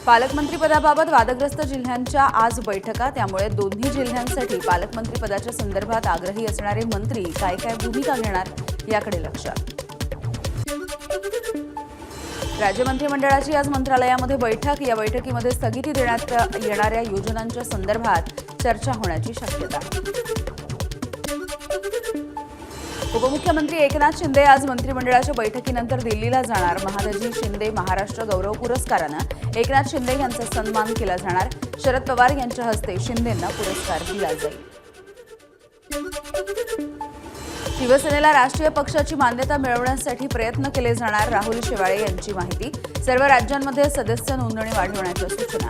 पालकमंत्रीपदाबाबत वादग्रस्त जिल्ह्यांच्या आज बैठका, त्यामुळे दोन्ही जिल्ह्यांसाठी पालकमंत्रीपदाच्या संदर्भात आग्रही असणारे मंत्री काय भूमिका घेणार याकडे लक्ष. राज्य मंत्रिमंडळाची आज मंत्रालयामध्ये बैठक. या बैठकीमध्ये स्थगिती देण्यात येणाऱ्या योजनांच्या संदर्भात चर्चा होण्याची शक्यता. उपमुख्यमंत्री एकनाथ शिंदे आज मंत्रिमंडळाच्या बैठकीनंतर दिल्लीला जाणार. महादजी शिंदे महाराष्ट्र गौरव पुरस्कारानं एकनाथ शिंदे यांचा सन्मान केला जाणार. शरद पवार यांच्या हस्ते शिंदेंना पुरस्कार दिला जाईल. शिवसेनेला राष्ट्रीय पक्षाची मान्यता मिळवण्यासाठी प्रयत्न केले जाणार. राहुल शेवाळे यांची माहिती. सर्व राज्यांमध्ये सदस्य नोंदणी वाढवण्याच्या सूचना.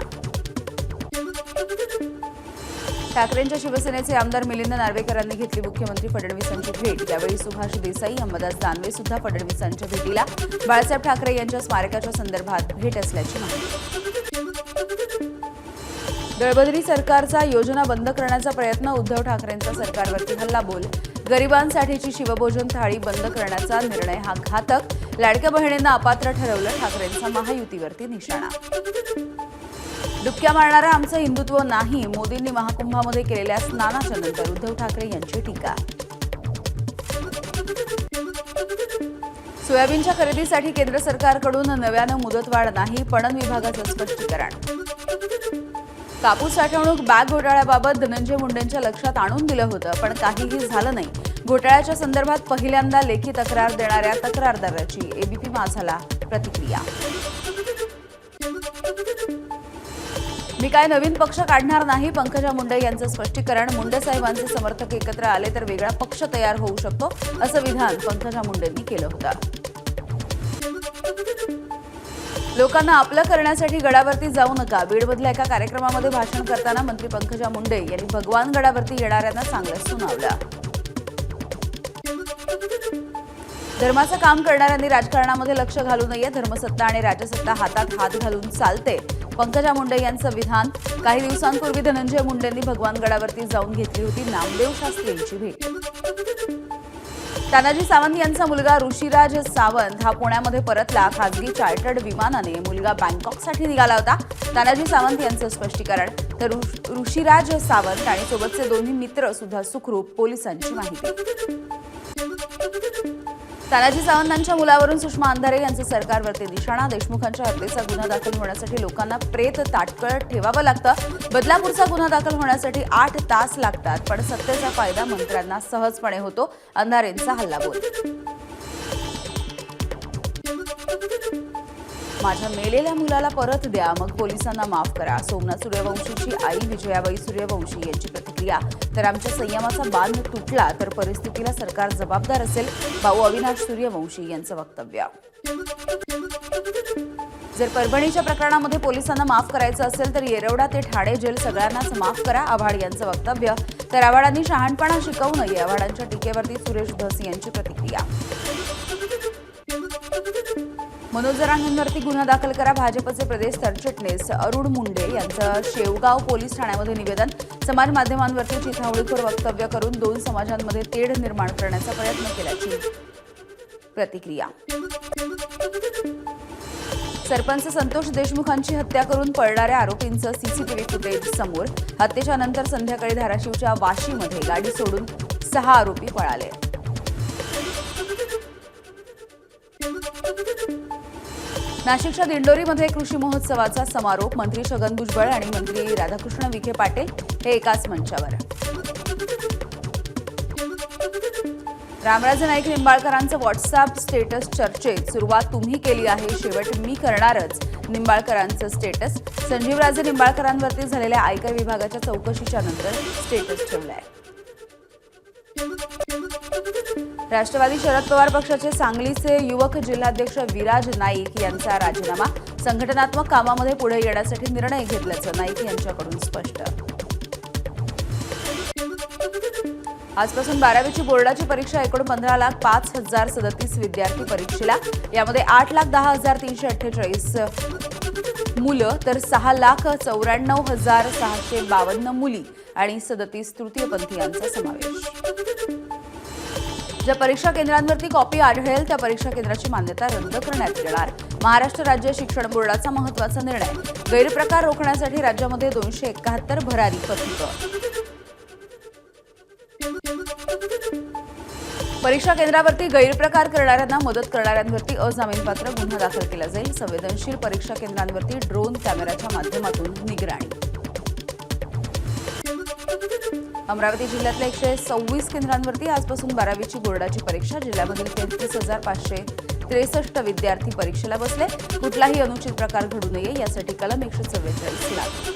ठाकरेंच्या शिवसेनेचे आमदार मिलिंद नार्वेकरांनी घेतली मुख्यमंत्री फडणवीसांची भेट. यावेळी सुभाष देसाई, अंबादास दानवे सुद्धा फडणवीसांच्या भेटीला. बाळासाहेब ठाकरे यांच्या स्मारकाच्या संदर्भात भेट असल्याची माहिती. दळबदरी सरकारचा योजना बंद करण्याचा प्रयत्न. उद्धव ठाकरेंचा सरकारवरती हल्लाबोल. गरिबांसाठीची शिवभोजन थाळी बंद करण्याचा निर्णय हा घातक. लाडक्या बहिणींना अपात्र ठरवलं. ठाकरेंचा महायुतीवरती निशाणा. डुबक्या मारणारं आमचं हिंदुत्व नाही. मोदींनी महाकुंभामध्ये केलेल्या स्नानाच्या नंतर उद्धव ठाकरे यांची टीका. सोयाबीनच्या खरेदीसाठी केंद्र सरकारकडून नव्यानं मुदतवाढ नाही. पणन विभागाचं स्पष्टीकरण. कापूस साठवणूक बॅग घोटाळ्याबाबत धनंजय मुंडेंच्या लक्षात आणून दिलं होतं, पण काहीही झालं नाही. घोटाळ्याच्या संदर्भात पहिल्यांदा लेखी तक्रार देणाऱ्या तक्रारदाराची एबीपी माझाला प्रतिक्रिया. मी काय नवीन पक्ष काढणार नाही. पंकजा मुंडे यांचं स्पष्टीकरण. मुंडे साहेबांचे समर्थक एकत्र आले तर वेगळा पक्ष तयार होऊ शकतो, असं विधान पंकजा मुंडेंनी केलं होतं. लोकांना आपलं करण्यासाठी गडावरती जाऊ नका. बीडमधल्या एका कार्यक्रमामध्ये भाषण करताना मंत्री पंकजा मुंडे यांनी भगवान गडावरती येणाऱ्यांना चांगलं सुनावलं. धर्माचं काम करणाऱ्यांनी राजकारणामध्ये लक्ष घालू नये. धर्मसत्ता आणि राजसत्ता हातात हात घालून चालते. पंकजा मुंडे यांचं विधान. काही दिवसांपूर्वी धनंजय मुंडेंनी भगवान गडावरती जाऊन घेतली होती नामदेव शास्त्री यांची भेट. तानाजी सावंत यांचा मुलगा ऋषीराज सावंत हा पुण्यामध्ये परतला. खासगी चार्टर्ड विमानाने मुलगा बँकॉकसाठी निघाला होता. तानाजी सावंत यांचं स्पष्टीकरण. तर ऋषीराज सावंत आणि सोबतचे दोन्ही मित्र सुद्धा सुखरूप. पोलिसांची माहिती. तानाजी सावंतांच्या मुलावरून सुषमा अंधारे यांचं सरकारवरती निशाणा. देशमुखांच्या हत्येचा गुन्हा दाखल होण्यासाठी लोकांना प्रेत ताटकळत ठेवावं लागतं. बदलापूरचा गुन्हा दाखल होण्यासाठी 8 तास लागतात, पण सत्तेचा फायदा मंत्र्यांना सहजपणे होतो. अंधारेंचा हल्लाबोल. माझ्या मेलेल्या मुलाला परत द्या, मग पोलिसांना माफ करा. सोमनाथ सूर्यवंशीची आई विजयाबाई सूर्यवंशी यांची प्रतिक्रिया. तर आमच्या संयमाचा बांध तुटला तर परिस्थितीला सरकार जबाबदार असेल. भाऊ अविनाश सूर्यवंशी यांचं वक्तव्य. जर परभणीच्या प्रकरणामध्ये पोलिसांना माफ करायचं असेल तर येरवडा ते ठाणे जेल सगळ्यांनाच माफ करा. आव्हाड यांचं वक्तव्य. तर आव्हाडांनी शहाणपणा शिकवू नये. आव्हाडांच्या टीकेवरती सुरेश धस यांची प्रतिक्रिया. मनोज जरांगेंवरती गुन्हा दाखल करा. भाजपचे प्रदेश सरचिटणीस अरुण मुंडे यांचं शेवगाव पोलीस ठाण्यामध्ये निवेदन. समाज माध्यमांवरती चिथावणीखोर वक्तव्य करून 2 समाजांमध्ये तेढ निर्माण करण्याचा प्रयत्न केल्याची प्रतिक्रिया. सरपंच संतोष देशमुखांची हत्या करून पळणाऱ्या आरोपींचं सीसीटीव्ही फुटेज समोर. हत्येच्या नंतर संध्याकाळी धाराशिवच्या वाशीमध्ये गाडी सोडून 6 आरोपी पळाले. नाशिकच्या दिंडोरीमध्ये कृषी महोत्सवाचा समारोप. मंत्री छगन भुजबळ आणि मंत्री राधाकृष्ण विखे पाटील हे एकाच मंचावर. रामराजे नाईक निंबाळकरांचं व्हॉट्सअप स्टेटस चर्चेत. सुरुवात तुम्ही केली आहे, शेवट मी करणारच. निंबाळकरांचं स्टेटस. संजीवराजे निंबाळकरांवरती झालेल्या आयकर विभागाच्या चौकशीच्या नंतर स्टेटस ठेवलाय. राष्ट्रवादी शरद पवार पक्षाचे सांगलीचे युवक जिल्हाध्यक्ष विराज नाईक यांचा राजीनामा. संघटनात्मक कामामध्ये पुढे येण्यासाठी निर्णय घेतल्याचं नाईक यांच्याकडून स्पष्ट. आजपासून 12वीची बोर्डाची परीक्षा. एकूण 15,05,037 विद्यार्थी परीक्षेला. यामध्ये 8,10,348 मुलं तर 6,94,652 मुली आणि 37 तृतीयपंथीयांचा समावेश. ज्या परीक्षा केंद्रांवरती कॉपी आढळेल त्या परीक्षा केंद्राची मान्यता रद्द करण्यात येणार. महाराष्ट्र राज्य शिक्षण बोर्डाचा महत्त्वाचा निर्णय. गैरप्रकार रोखण्यासाठी राज्यामध्ये 271 भरारी पथकं. परीक्षा केंद्रावरती गैरप्रकार करणाऱ्यांना मदत करणाऱ्यांवरती अजामीनपात्र गुन्हा दाखल केला जाईल. संवेदनशील परीक्षा केंद्रांवरती ड्रोन कॅमेऱ्याच्या माध्यमातून निगराणी. अमरावती जिल्ह्यातल्या 126 केंद्रांवरती आजपासून 12वीची बोर्डाची परीक्षा. जिल्ह्यामधील 33,563 विद्यार्थी परीक्षेला बसले. कुठलाही अनुचित प्रकार घडू नये यासाठी कलम 144 लागू.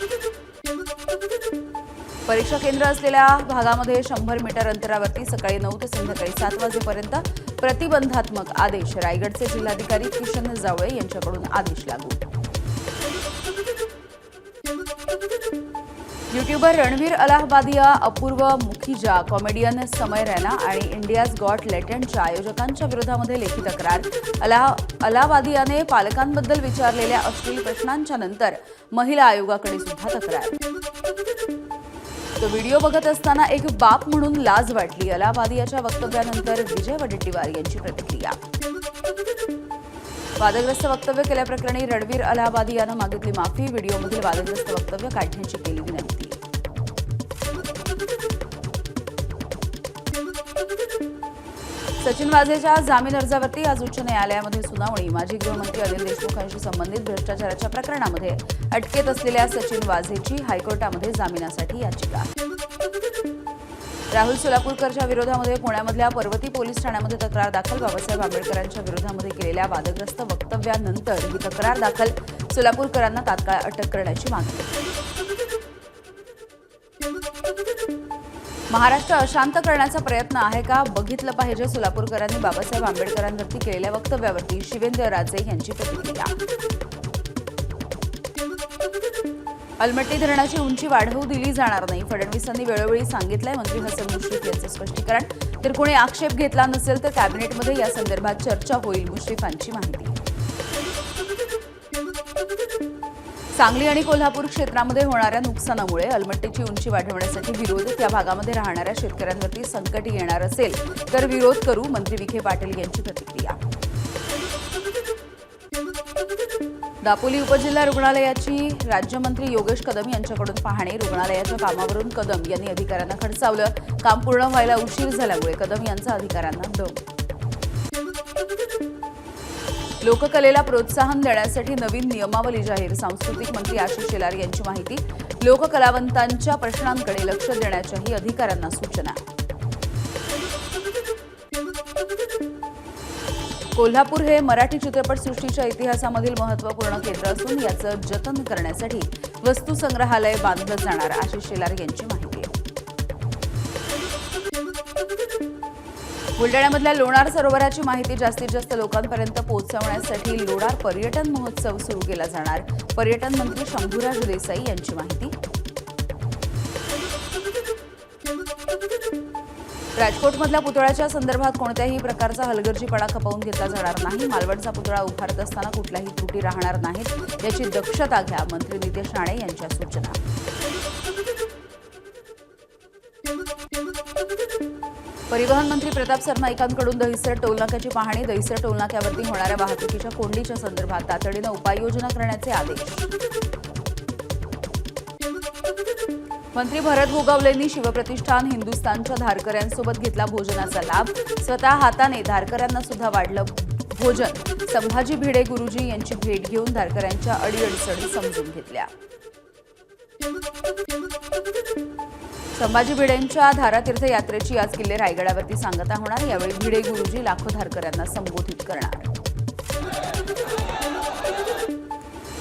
परीक्षा केंद्र असलेल्या भागामध्ये 100 मीटर अंतरावरती सकाळी 9 ते संध्याकाळी 7 वाजेपर्यंत प्रतिबंधात्मक आदेश. रायगडचे जिल्हाधिकारी किशन जावळे यांच्याकडून आदेश लागू. यूट्यूबर रणवीर अलाहाबादिया, अपूर्व मुखीजा, कॉमेडियन समय रैना आणि इंडियाज गॉट टॅलेंटच्या आयोजकांच्या विरोधामध्ये लेखी तक्रार. अलाहाबादियाने पालकांबद्दल विचारलेल्या अश्लील प्रश्नांच्या नंतर महिला आयोगाकडे सुद्धा तक्रार. तो व्हिडिओ बघत असताना एक बाप म्हणून लाज वाटली. अलाहाबादियाच्या वक्तव्यानंतर विजय वडेट्टीवार यांची प्रतिक्रिया. वादग्रस्त वक्तव्य केल्याप्रकरणी रणवीर अलाहाबादियानं मागितली माफी. व्हिडिओमधील वादग्रस्त वक्तव्य काढण्याची केली विनंती. सचिन वाझेच्या जामीन अर्जावरती आज उच्च न्यायालयामध्ये सुनावणी. माजी गृहमंत्री अनिल देशमुखांशी संबंधित भ्रष्टाचाराच्या प्रकरणामध्ये अटकेत असलेल्या सचिन वाझेची हायकोर्टामध्ये जामिनासाठी याचिका. राहुल सोलापूरकरच्या विरोधामध्ये पुण्यामधल्या पर्वती पोलीस ठाण्यामध्ये तक्रार दाखल. बाबासाहेब आंबेडकरांच्या विरोधामध्ये केलेल्या वादग्रस्त वक्तव्यानंतर ही तक्रार दाखल. सोलापूरकरांना तात्काळ अटक करण्याची मागणी. महाराष्ट्र अशांत करण्याचा प्रयत्न आहे का? बघितलं पाहिजे. सोलापूरकरांनी बाबासाहेब आंबेडकरांवरती केलेल्या वक्तव्यावरती शिवेंद्र राजे यांची प्रतिक्रिया. अलमट्टी धरणाची उंची वाढवू दिली जाणार नाही. फडणवीसांनी वेळोवेळी सांगितलंय. मंत्री हसन मुश्रीफ यांचं स्पष्टीकरण. तर कोणी आक्षेप घेतला नसेल तर कॅबिनेटमध्ये या संदर्भात चर्चा होईल. मुश्रीफांची माहिती. सांगली आणि कोल्हापूर क्षेत्रामध्ये होणाऱ्या नुकसानामुळे अलमट्टीची उंची वाढवण्यासाठी विरोध. त्या भागामध्ये राहणाऱ्या शेतकऱ्यांवरती संकट येणार असेल तर विरोध करू. मंत्री विखे पाटील यांची प्रतिक्रिया. दापोली उपजिल्हा रुग्णालयाची राज्यमंत्री योगेश कदम यांच्याकडून पाहणी. रुग्णालयाच्या कामावरून कदम यांनी अधिकाऱ्यांना खडसावलं. काम पूर्ण व्हायला उशीर झाल्यामुळे कदम यांचा अधिकाऱ्यांना दम. लोककलेला प्रोत्साहन देण्यासाठी नवीन नियमावली जाहीर. सांस्कृतिक मंत्री आशिष शेलार यांची माहिती. लोककलावंतांच्या प्रश्नांकडे लक्ष देण्याच्याही अधिकाऱ्यांना सूचना. कोल्हापूर हे मराठी चित्रपटसृष्टीच्या इतिहासामधील महत्त्वपूर्ण केंद्र असून याचं जतन करण्यासाठी वस्तुसंग्रहालय बांधलं जाणार. आशिष शेलार यांची माहिती. बुलढाण्यामधल्या लोणार सरोवराची माहिती जास्तीत जास्त लोकांपर्यंत पोहोचवण्यासाठी लोणार पर्यटन महोत्सव सुरू केला जाणार. पर्यटन मंत्री शंभूराज देसाई यांची माहिती. राजकोटमधल्या पुतळ्याच्या संदर्भात कोणत्याही प्रकारचा हलगर्जीपणा खपवून घेतला जाणार नाही. मालवणचा पुतळा उभारत असताना कुठल्याही त्रुटी राहणार नाहीत याची दक्षता घ्या. मंत्री नितेश राणे यांच्या सूचना. परिवहन मंत्री प्रताप सरनाईकांकडून दहिसर टोलनाक्याची पाहणी. दहिसर टोलनाक्यावरती होणाऱ्या वाहतुकीच्या कोंडीच्या संदर्भात तातडीनं उपाययोजना करण्याचे आदेश. मंत्री भरत गोगावलेंनी शिवप्रतिष्ठान हिंदुस्थानच्या धारकऱ्यांसोबत घेतला भोजनाचा लाभ. स्वतः हाताने धारकऱ्यांना सुद्धा वाढलं भोजन. संभाजी भिडे गुरुजी यांची भेट घेऊन धारकऱ्यांच्या अडीअडचणी समजून घेतल्या. संभाजी भिडेंच्या धारातीर्थ यात्रेची आज किल्ले रायगडावरती सांगता होणार. यावेळी भिडे गुरुजी लाखो धारकऱ्यांना संबोधित करणार.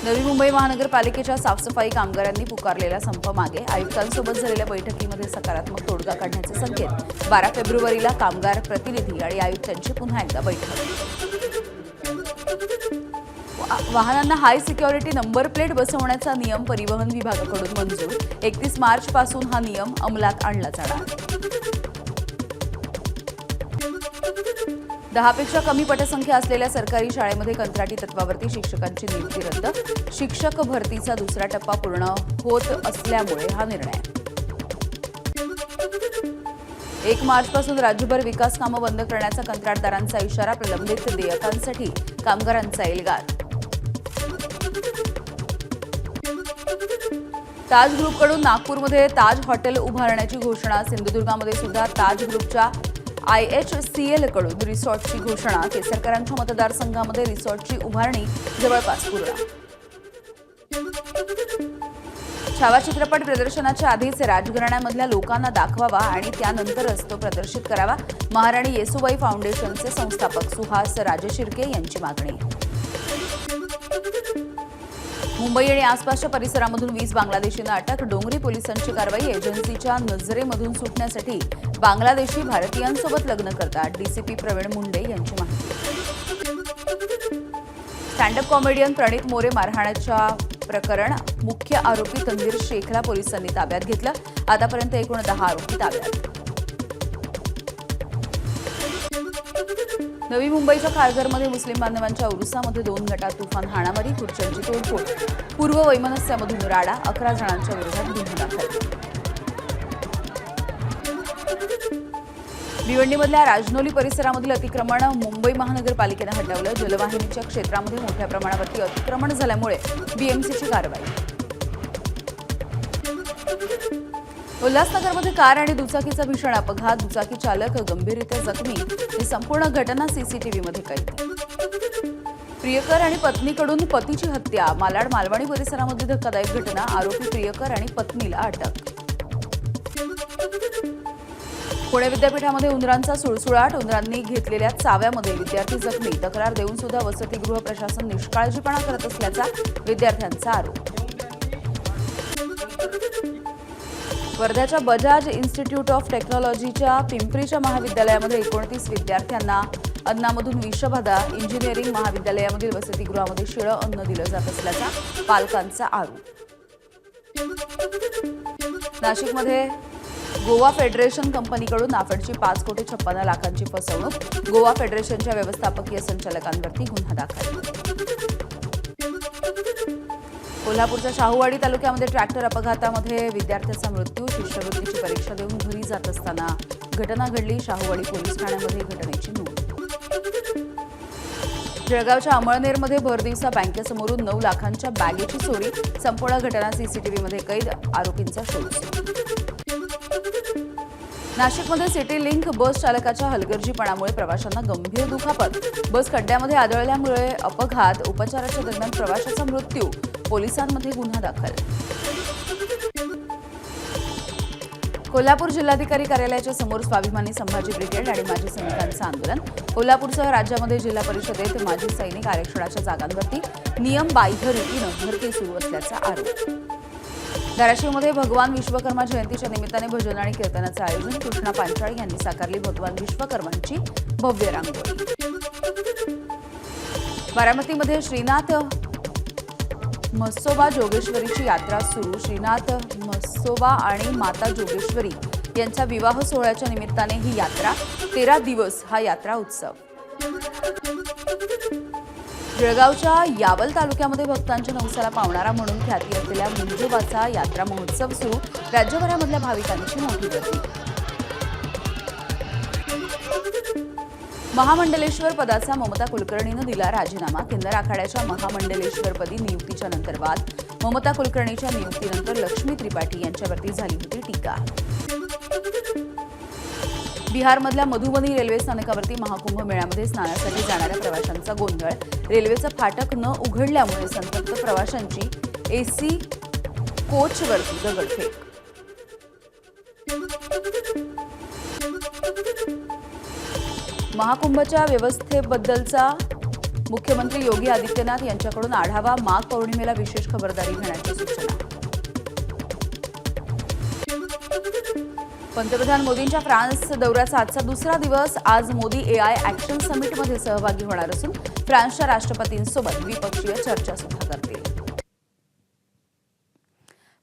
नवी मुंबई महानगरपालिकेच्या साफसफाई कामगारांनी पुकारलेला संप मागे. आयुक्तांसोबत झालेल्या बैठकीमध्ये सकारात्मक तोडगा काढण्याचे संकेत. 12 फेब्रुवारीला कामगार प्रतिनिधी आणि आयुक्तांची पुन्हा एकदा बैठक. वाहनांना हाय सिक्युरिटी नंबर प्लेट बसवण्याचा नियम परिवहन विभागाकडून मंजूर. 31 मार्चपासून हा नियम अंमलात आणला जाणार. 10 पेक्षा कमी पटसंख्या असलेल्या सरकारी शाळेमध्ये कंत्राटी तत्वावरती शिक्षकांची नियुक्ती रद्द. शिक्षक भरतीचा दुसरा टप्पा पूर्ण होत असल्यामुळे हा निर्णय. 1 मार्चपासून राज्यभर विकास कामं बंद करण्याचा कंत्राटदारांचा इशारा. प्रलंबित देयकांसाठी कामगारांचा एल्गार. ताज ग्रुपकडून नागपूरमध्ये ताज हॉटेल उभारण्याची घोषणा. सिंधुदुर्गामध्ये सुद्धा ताज ग्रुपच्या IHCL कडून रिसॉर्टची घोषणा. केसरकरांच्या मतदारसंघामध्ये रिसॉर्टची उभारणी जवळपास पूर्ण. छावा चित्रपट प्रदर्शनाच्या आधीच राजघराण्यामधल्या लोकांना दाखवावा आणि त्यानंतरच तो प्रदर्शित करावा. महाराणी येसुबाई फाउंडेशनचे संस्थापक सुहास राजशिर्के यांची मागणी. मुंबई आणि आसपासच्या परिसरामधून 20 बांगलादेशींना अटक. डोंगरी पोलिसांची कारवाई. एजन्सीच्या नजरेमधून सुटण्यासाठी बांगलादेशी भारतीयांसोबत लग्न करतात. DCP प्रवीण मुंडे यांची माहिती. स्टँडअप कॉमेडियन प्रणित मोरे मारहाणाच्या प्रकरण. मुख्य आरोपी तन्वीर शेखला पोलिसांनी ताब्यात घेतलं. आतापर्यंत एकूण 10 आरोपी ताब्यात. नवी मुंबईच्या खारघरमध्ये मुस्लिम बांधवांच्या उरुसामध्ये 2 गटात तुफान हाणामारी. खुर्च्यांची तोडफोड. पूर्व वैमनस्यामधून राडा. 11 जणांच्या विरोधात गुन्हा दाखल. भिवंडीमधल्या राजनोली परिसरामधील अतिक्रमण मुंबई महानगरपालिकेनं हटवलं. जलवाहिनीच्या क्षेत्रामध्ये मोठ्या प्रमाणावरती अतिक्रमण झाल्यामुळे BMCची कारवाई. उल्हासनगरमध्ये कार आणि दुचाकीचा भीषण अपघात. दुचाकी चालक गंभीररीत्या जखमी. ही संपूर्ण घटना CCTVमध्ये कैद. प्रियकर आणि पत्नीकडून पतीची हत्या. मालाड मालवणी परिसरामध्ये धक्कादायक घटना. आरोपी प्रियकर आणि पत्नीला अटक. पुणे विद्यापीठामध्ये उंदरांचा सुळसुळाट. उंदरांनी घेतलेल्या चाव्यामध्ये विद्यार्थी जखमी. तक्रार देऊन सुद्धा वसतिगृह प्रशासन निष्काळजीपणा करत असल्याचा विद्यार्थ्यांचा आरोप. वर्ध्याच्या बजाज इन्स्टिट्यूट ऑफ टेक्नॉलॉजीच्या पिंपरीच्या महाविद्यालयामध्ये 29 विद्यार्थ्यांना अन्नामधून विषबाधा. इंजिनिअरिंग महाविद्यालयामधील वसतिगृहामध्ये शिळं अन्न दिलं जात असल्याचा पालकांचा आरोप. नाशिकमध्ये गोवा फेडरेशन कंपनीकडून नाफेडची 5,56,00,000ची फसवणूक. गोवा फेडरेशनच्या व्यवस्थापकीय संचालकांवरती गुन्हा दाखल. कोल्हापूरच्या शाहूवाडी तालुक्यामध्ये ट्रॅक्टर अपघातामध्ये विद्यार्थ्याचा मृत्यू. शिष्यवृत्तीची परीक्षा देऊन घरी जात असताना घटना घडली. शाहूवाडी पोलीस ठाण्यामध्ये घटनेची नोंद. जळगावच्या अमळनेरमध्ये भरदिवसा बँकेसमोरून 9 लाखांच्या बॅगेची चोरी. संपूर्ण घटना CCTVमध्ये कैद. आरोपींचा शोध. नाशिकमध्ये सिटी लिंक बस चालकाच्या हलगर्जीपणामुळे प्रवाशांना गंभीर दुखापत. बस खड्ड्यामध्ये आदळल्यामुळे अपघात. उपचाराच्या दरम्यान प्रवाशाचा मृत्यू. पोलिसांमध्ये गुन्हा दाखल. कोल्हापूर जिल्हाधिकारी कार्यालयाच्या समोर स्वाभिमानी संभाजी ब्रिगेड आणि माजी सैनिकांचं आंदोलन. कोल्हापूरसह राज्यामध्ये जिल्हा परिषदेत माजी सैनिक आरक्षणाच्या जागांवरती नियमबाह्य रीतीनं भरती सुरू असल्याचा आरोप. धाराशिवमध्ये भगवान विश्वकर्मा जयंतीच्या निमित्ताने भजन आणि कीर्तनाचं आयोजन. कृष्णा पांचाळी यांनी साकारली भगवान विश्वकर्मांची भव्य रांगोळी. बारामतीमध्ये श्रीनाथ म्हसोबा जोगेश्वरीची यात्रा सुरू. श्रीनाथ म्हसोबा आणि माता जोगेश्वरी यांच्या विवाह सोहळ्याच्या निमित्ताने ही यात्रा. 13 दिवस हा यात्रा उत्सव. जळगावच्या यावल तालुक्यामध्ये भक्तांच्या नवसाला पावणारा म्हणून ख्याती असलेल्या मुंजोबाचा यात्रा महोत्सव सुरू. राज्यभरामधल्या भाविकांची मोठी गर्दी. महामंडलेश्वर पदाचा ममता कुलकर्णीनं दिला राजीनामा. किन्नर आखाड्याच्या महामंडलेश्वरपदी नियुक्तीच्या नंतर वाद. ममता कुलकर्णीच्या नियुक्तीनंतर लक्ष्मी त्रिपाठी यांच्यावरती झाली होती टीका. बिहारमधल्या मधुबनी रेल्वे स्थानकावरती महाकुंभ मेळ्यामध्ये स्नानासाठी जाणाऱ्या प्रवाशांचा गोंधळ. रेल्वेचं फाटक न उघडल्यामुळे संतप्त प्रवाशांची AC कोचवरती दगडफेक. महाकुंभच्या व्यवस्थेबद्दलचा मुख्यमंत्री योगी आदित्यनाथ यांच्याकडून आढावा. माघ पौर्णिमेला विशेष खबरदारी घेण्याची सूचना. पंतप्रधान मोदींच्या फ्रान्स दौऱ्याचा आजचा दुसरा दिवस. आज मोदी AI ॲक्शन समिटमध्ये सहभागी होणार असून फ्रान्सच्या राष्ट्रपतींसोबत द्विपक्षीय चर्चा सुद्धा करतील.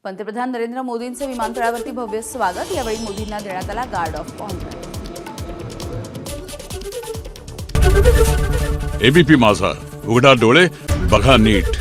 पंतप्रधान नरेंद्र मोदींचे विमानतळावरती भव्य स्वागत. यावेळी मोदींना देण्यात आला गार्ड ऑफ ऑनर. ABP माझा, उघडा डोळे बघा नीट.